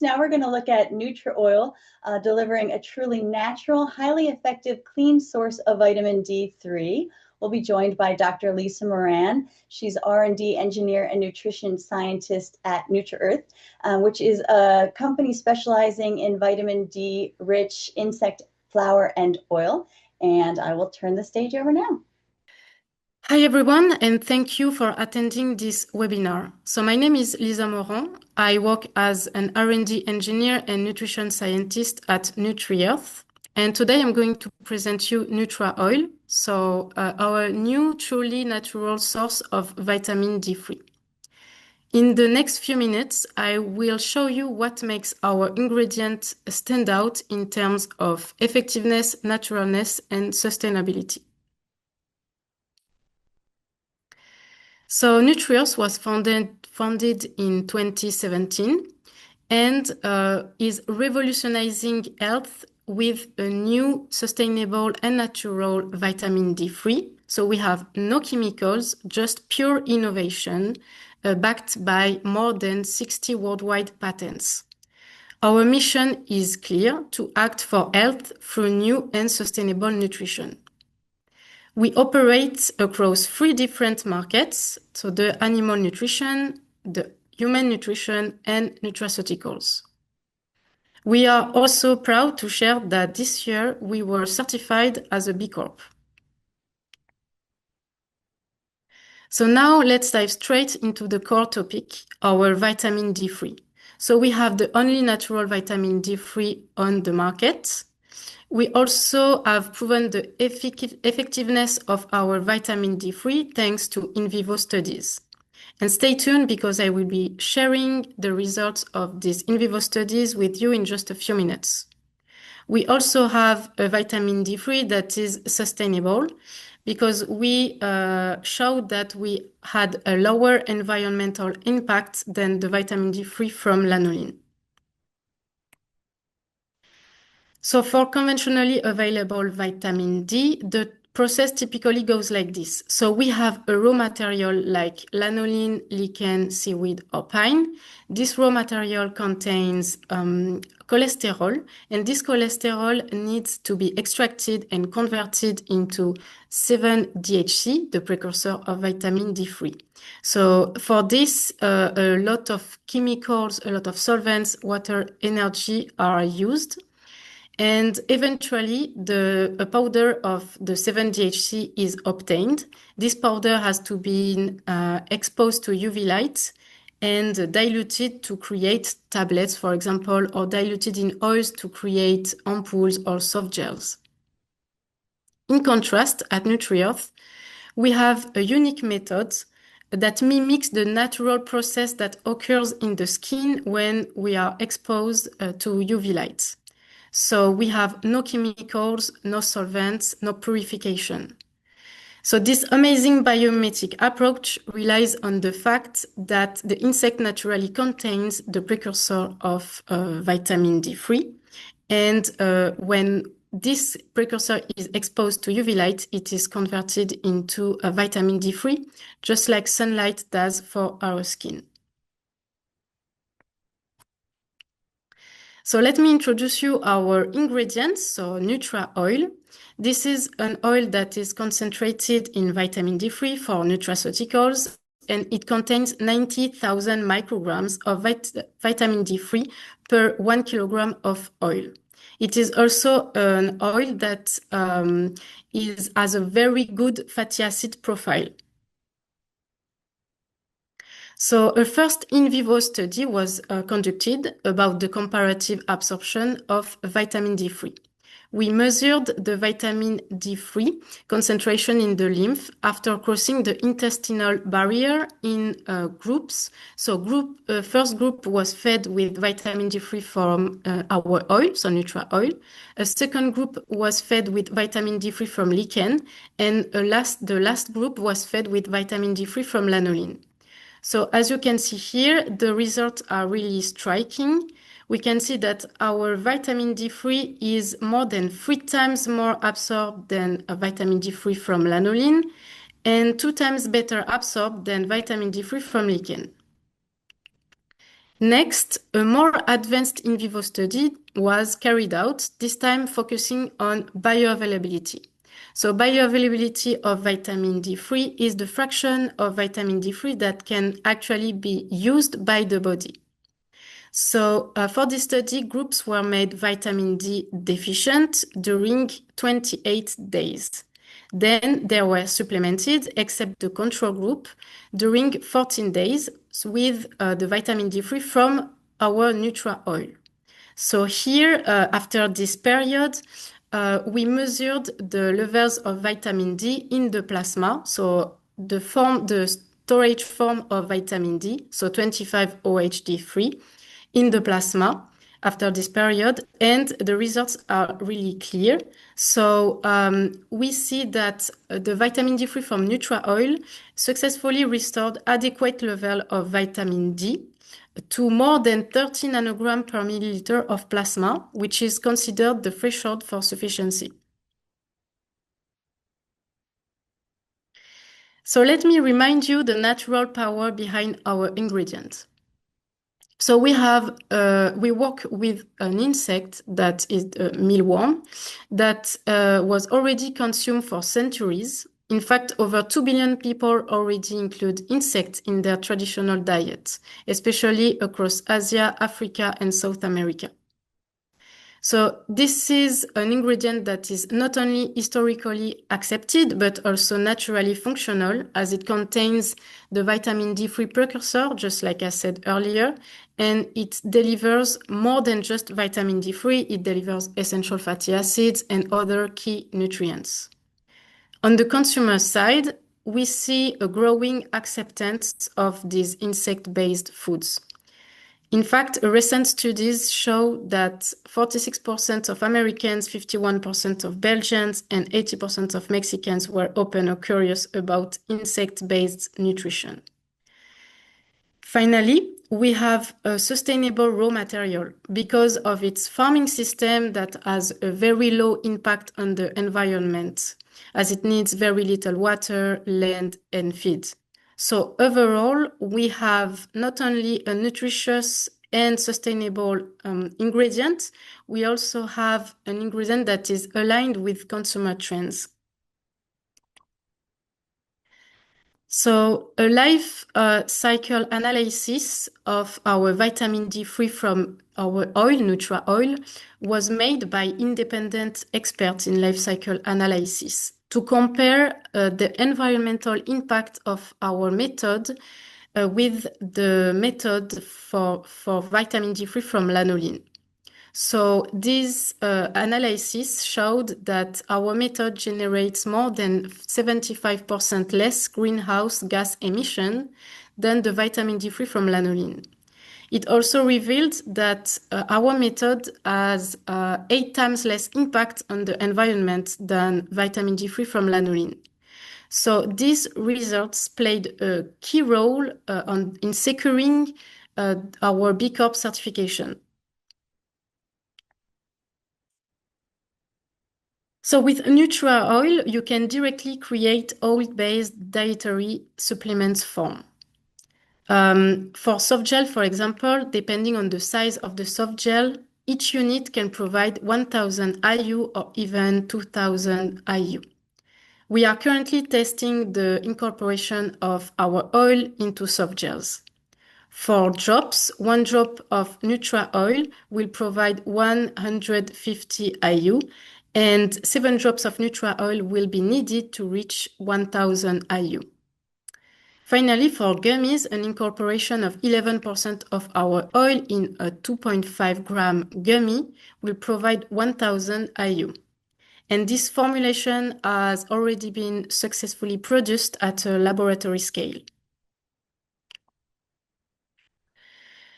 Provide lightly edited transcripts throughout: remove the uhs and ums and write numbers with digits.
Now we're going to look at Nutri-Oil, delivering a truly natural, highly effective, clean source of vitamin D3. We'll be joined by Dr. Lisa Morand. She's R&D engineer and nutrition scientist at NutriEarth, which is a company specializing in vitamin D-rich insect flour and oil. And I will turn the stage over now. Hi everyone, and thank you for attending this webinar. So my name is Lisa Morand. I work as an R&D engineer and nutrition scientist at NutriEarth. And today I'm going to present you Nutri-Oil, so our new truly natural source of vitamin D3. In the next few minutes, I will show you what makes our ingredient stand out in terms of effectiveness, naturalness, and sustainability. So NutriEarth was founded in 2017 and is revolutionizing health with a new sustainable and natural vitamin D3. So we have no chemicals, just pure innovation backed by more than 60 worldwide patents. Our mission is clear: to act for health through new and sustainable nutrition. We operate across 3 different markets, so the animal nutrition, the human nutrition, and nutraceuticals. We are also proud to share that this year we were certified as a B Corp. So now let's dive straight into the core topic, our vitamin D3. So we have the only natural vitamin D3 on the market. We also have proven the effectiveness of our vitamin D3 thanks to in vivo studies. And stay tuned because I will be sharing the results of these in vivo studies with you in just a few minutes. We also have a vitamin D3 that is sustainable because we showed that we had a lower environmental impact than the vitamin D3 from lanolin. So for conventionally available vitamin D, the process typically goes like this. So we have a raw material like lanolin, lichen, seaweed, or pine. This raw material contains cholesterol, and this cholesterol needs to be extracted and converted into 7-DHC, the precursor of vitamin D3. So for this, a lot of chemicals, a lot of solvents, water, energy are used. And eventually, a powder of the 7-DHC is obtained. This powder has to be exposed to UV light and diluted to create tablets, for example, or diluted in oils to create ampoules or soft gels. In contrast, at NutriEarth, we have a unique method that mimics the natural process that occurs in the skin when we are exposed to UV light. So we have no chemicals, no solvents, no purification. So this amazing biomimetic approach relies on the fact that the insect naturally contains the precursor of vitamin D3. And when this precursor is exposed to UV light, it is converted into a vitamin D3, just like sunlight does for our skin. So let me introduce you our ingredients. So Nutri-Oil. This is an oil that is concentrated in vitamin D3 for nutraceuticals, and it contains 90,000 micrograms of vitamin D3 per 1 kilogram of oil. It is also an oil that has a very good fatty acid profile. So a first in vivo study was conducted about the comparative absorption of vitamin D3. We measured the vitamin D3 concentration in the lymph after crossing the intestinal barrier in groups. So first group was fed with vitamin D3 from our oil, so Nutri-Oil. A second group was fed with vitamin D3 from lichen, and the last group was fed with vitamin D3 from lanolin. So as you can see here, the results are really striking. We can see that our vitamin D3 is more than 3 times more absorbed than a vitamin D3 from lanolin and 2 times better absorbed than vitamin D3 from lichen. Next, a more advanced in vivo study was carried out, this time focusing on bioavailability. So bioavailability of vitamin D3 is the fraction of vitamin D3 that can actually be used by the body. So for this study, groups were made vitamin D deficient during 28 days. Then they were supplemented, except the control group, during 14 days with the vitamin D3 from our Nutra oil. So here, after this period, we measured the levels of vitamin D in the plasma. So the storage form of vitamin D, so 25-OHD3, in the plasma after this period, and the results are really clear. So we see that the vitamin D3 from Nutra oil successfully restored adequate level of vitamin D to more than 30 nanogram per milliliter of plasma, which is considered the threshold for sufficiency. So let me remind you the natural power behind our ingredients. So we work with an insect that is a mealworm that was already consumed for centuries. In fact, over 2 billion people already include insects in their traditional diet, especially across Asia, Africa, and South America. So this is an ingredient that is not only historically accepted, but also naturally functional, as it contains the vitamin D3 precursor, just like I said earlier, and it delivers more than just vitamin D3, it delivers essential fatty acids and other key nutrients. On the consumer side, we see a growing acceptance of these insect-based foods. In fact, recent studies show that 46% of Americans, 51% of Belgians, and 80% of Mexicans were open or curious about insect-based nutrition. Finally, we have a sustainable raw material because of its farming system that has a very low impact on the environment, as it needs very little water, land, and feed. So overall, we have not only a nutritious and sustainable ingredient, we also have an ingredient that is aligned with consumer trends. So a life cycle analysis of our vitamin D3 from our oil, Nutra oil, was made by independent experts in life cycle analysis to compare the environmental impact of our method with the method for vitamin D3 from lanolin. So this analysis showed that our method generates more than 75% less greenhouse gas emission than the vitamin D3 from lanolin. It also revealed that our method has 8 times less impact on the environment than vitamin D3 from lanolin. So these results played a key role in securing our B Corp certification. So with Nutra oil, you can directly create oil-based dietary supplements form. For soft gel, for example, depending on the size of the soft gel, each unit can provide 1,000 IU or even 2,000 IU. We are currently testing the incorporation of our oil into soft gels. For drops, 1 drop of Nutra oil will provide 150 IU, and 7 drops of Nutra oil will be needed to reach 1,000 IU. Finally, for gummies, an incorporation of 11% of our oil in a 2.5 gram gummy will provide 1,000 IU. And this formulation has already been successfully produced at a laboratory scale.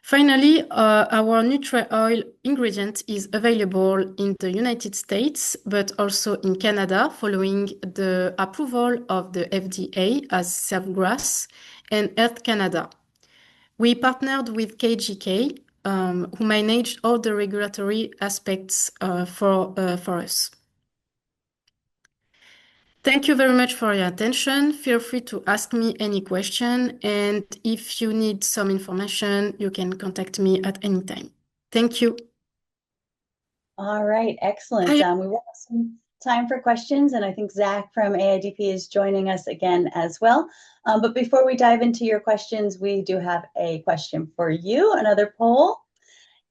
Finally, our Nutra oil ingredient is available in the United States, but also in Canada, following the approval of the FDA as Selfgrass and Health Canada. We partnered with KGK, who managed all the regulatory aspects for us. Thank you very much for your attention. Feel free to ask me any question, and if you need some information, you can contact me at any time. Thank you. All right, excellent. I We will have some time for questions, and I think Zach from AIDP is joining us again as well. But before we dive into your questions, we do have a question for you, another poll.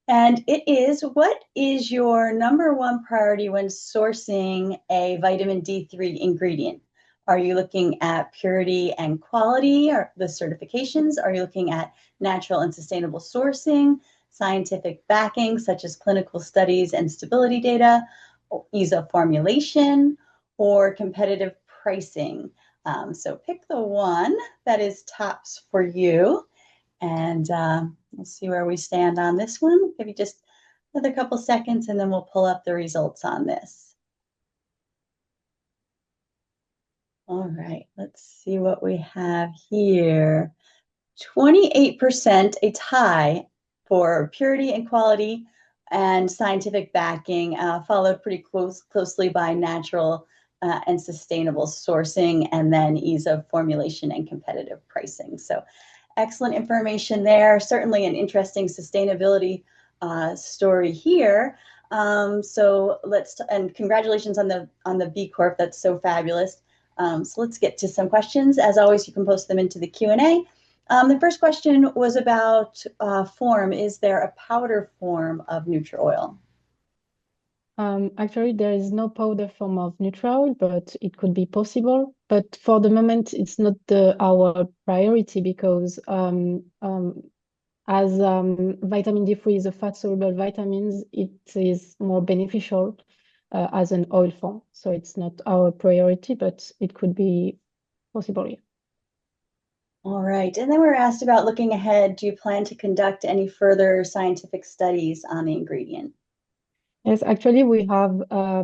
And it is, what is your number one priority when sourcing a vitamin D3 ingredient? Are you looking at purity and quality, or the certifications? Are you looking at natural and sustainable sourcing, scientific backing, such as clinical studies and stability data, ease of formulation, or competitive pricing? So pick the one that is tops for you. And we'll see where we stand on this one. Maybe just another couple seconds and then we'll pull up the results on this. All right, let's see what we have here. 28%, a tie for purity and quality and scientific backing, followed pretty closely by natural and sustainable sourcing, and then ease of formulation and competitive pricing. So excellent information there. Certainly an interesting sustainability story here. And congratulations on the B Corp. That's so fabulous. So let's get to some questions. As always, you can post them into the Q&A. The first question was about form. Is there a powder form of Nutra-Oil? Actually, there is no powder form of Nutra-Oil, but it could be possible. But for the moment, it's not our priority because as vitamin D3 is a fat-soluble vitamins, it is more beneficial as an oil form. So it's not our priority, but it could be possible. Yeah. All right. And then we're asked about looking ahead. Do you plan to conduct any further scientific studies on the ingredient? Yes, actually, we have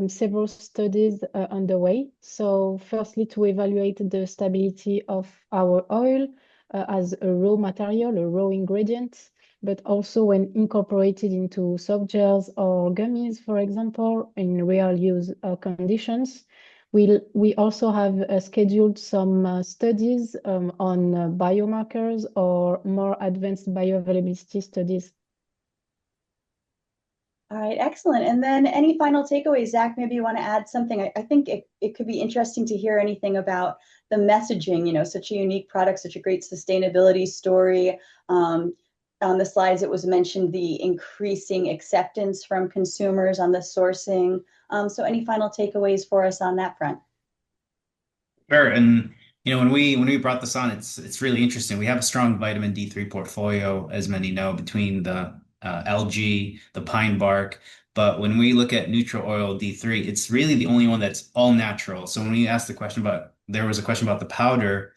several studies underway. So firstly, to evaluate the stability of our oil as a raw material, a raw ingredient, but also when incorporated into soft gels or gummies, for example, in real use conditions. We also have scheduled some studies on biomarkers or more advanced bioavailability studies. All right, excellent. And then any final takeaways, Zach, maybe you want to add something. I think it could be interesting to hear anything about the messaging, such a unique product, such a great sustainability story. On the slides, it was mentioned the increasing acceptance from consumers on the sourcing. So any final takeaways for us on that front? Sure. And when we brought this on, it's really interesting. We have a strong vitamin D3 portfolio, as many know, between the algae, the pine bark. But when we look at Nutra-Oil D3, it's really the only one that's all natural. So when we asked there was a question about the powder,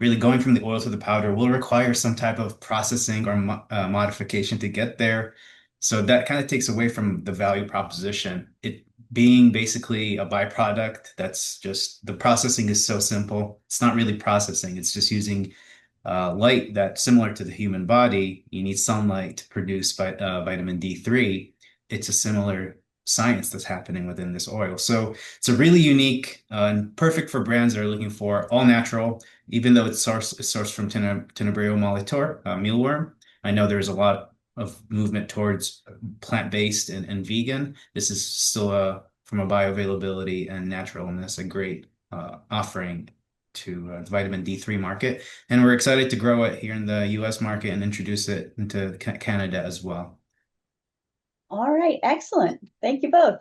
really going from the oil to the powder will require some type of processing or modification to get there. So that kind of takes away from the value proposition. It being basically a byproduct, that's just the processing is so simple. It's not really processing. It's just using light that's similar to the human body. You need sunlight to produce vitamin D3. It's a similar science that's happening within this oil. So it's a really unique and perfect for brands that are looking for all natural, even though it's sourced from Tenebrae molitor, mealworm. I know there's a lot of movement towards plant-based and vegan. This is still from a bioavailability and naturalness, a great offering to the vitamin D3 market. And we're excited to grow it here in the US market and introduce it into Canada as well. All right, excellent. Thank you both.